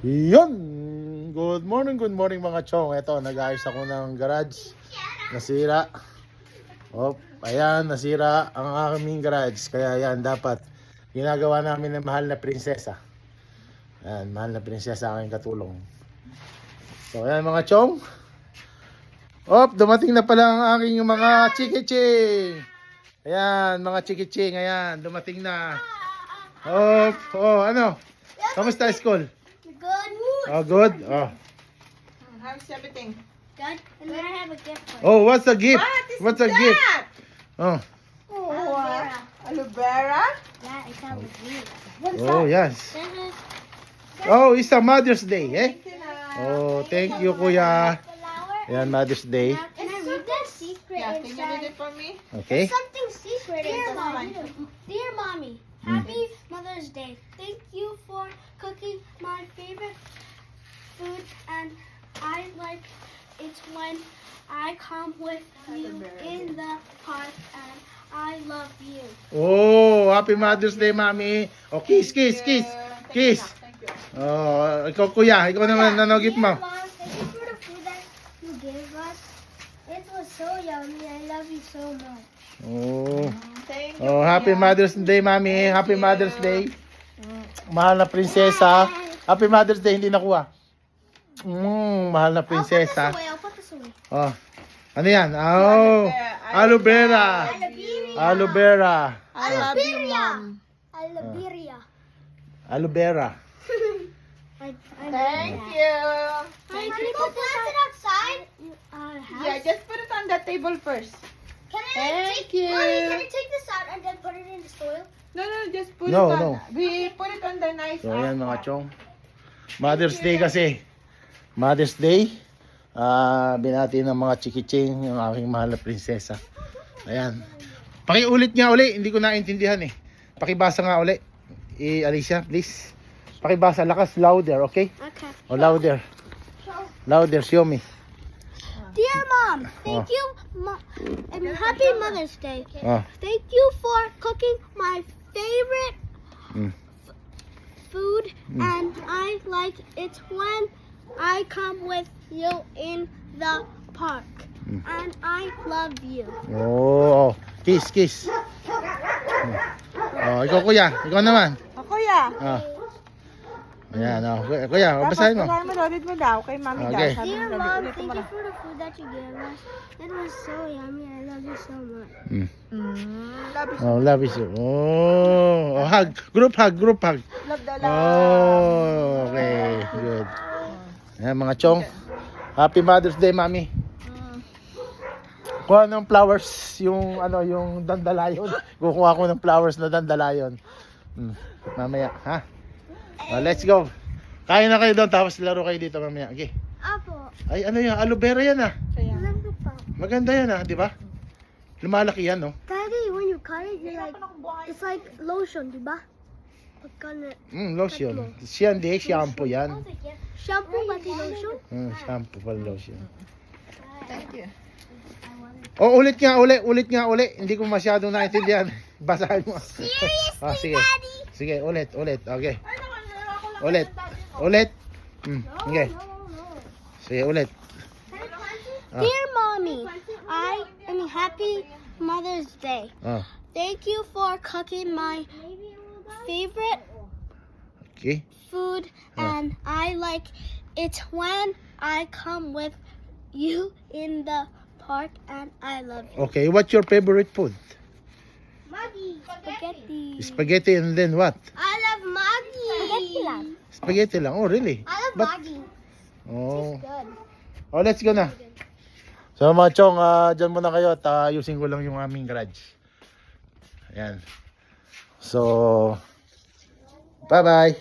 Yun! Good morning mga chong. Ito, nag-ayos ako ng garage. Nasira. Ayan, nasira ang aming garage. Kaya yan, dapat ginagawa namin ng mahal na prinsesa. Ayan, mahal na prinsesa aking katulong. So, ayan mga chong. Dumating na pala ang aking mga chikiching. Ayan, mga chikiching. Ayan, dumating na. Ano? Kamusta school? Good. Good? How's everything? Good. And then I have a gift for you. Oh, what's the gift? What is What's the gift? that? Oh, Aloe vera? Yeah, it's aloe vera. oh yes. This is Oh, it's a Mother's Day, eh? Tina. Oh, thank you, Kuya. flower. Ayan, Mother's Day. Can I read this? Secret Yeah, can you read inside. it for me? Okay? Something secret Dear inside. Mommy. Dear Mommy, happy Mother's Day. Thank you for cooking my favorite food, and I like it when I come with you in the park, and I love you. Oh, happy Mother's Day, Mami. Oh, kiss, kiss, kiss. Kiss. Thank you. Oh, ikaw, Kuya. Ikaw naman, ano gift mo? Dear Mom, thank you for the food that you gave us. It was so yummy. I love you so much. Oh. Thank you. Oh, happy Mother's Day, Mami. Happy Mother's Day. Mahal na prinsesa. Happy Mother's Day, hindi nakuha. Mahal na prinsesa. I'll put this away. Oh. Ano yan? Oh, aloe vera. Aloe vera. I love you, Mom. Alberia. Aloe vera. Thank you. Can you go plant it outside? Yeah, just put it on the table first. Can Thank you. Mommy, can I take this out and then put it in the soil? No, just put No, it on. no. We put it on the nice. So, ayan mga chong. Mother's Day kasi. Mother's Day. Binati ng mga chikiching yung aking mahal na prinsesa. Ayan. Pakiulit nga uli. Hindi ko naintindihan eh. Pakibasa nga uli. Alicia, please. Pakibasa. Lakas, louder, okay? Okay. O, louder. Louder, show me. Dear Mom, thank you, and Happy Mother's Day. Oh. Thank you for cooking my favorite Mm. food, and I like it when I come with you in the park. And I love you. Oh, kiss, kiss. Oh, ikaw kuya. Ikaw naman. Ako ya. Oh. Ayan, oh. Kuya, basahin mo. Basahin mo, loaded mo daw kay Mami Okay. daw. Sabi Dear mo, Mom, ulit thank mo you na. for the food that you gave us. It was so yummy. I love you so much. Love you. Oh, love you. Oh, hug. Group hug, group hug. Love the love. Oh, okay. Good. Ayan, mga chong. Happy Mother's Day, Mami. Kuha ng flowers, yung dandalayon. Kukuha ko ng flowers na dandalayon. Mamaya, ha? Oh, let's go. Kain na kayo doon, tapos laro kayo dito mamaya. Okay. Apo. Ay, ano yan? Aloe vera yan, ah. Kaya. Alam ko pa. Maganda yan, ah. Di ba? Lumalaki yan, no? Daddy, when you cut it, you're like, it's like lotion, di ba? Pagka Lotion. Siya hindi, shampoo yan. shampoo, pati lotion. Shampoo pala lotion. Thank you. Oh, ulit nga, ulit nga. Hindi ko masyadong naintindihan. Basahin mo. Seriously, Sige. Daddy? Sige, ulit. Okay. Ulit. Okay. No. Sige, ulit. Dear Mommy, Happy Mother's Day. Oh, Thank you for cooking my favorite okay. food, and I like it when I come with you in the park, and I love you. Okay, what's your favorite food? Spaghetti. Spaghetti and then what? I love Maggi. Spaghetti lang. Spaghetti lang. Oh, really? I love But- Maggi. Oh. Good. Oh, let's go na. So mga chong, dyan muna kayo at ayusin ko lang yung aming garage. Ayan. So, bye-bye.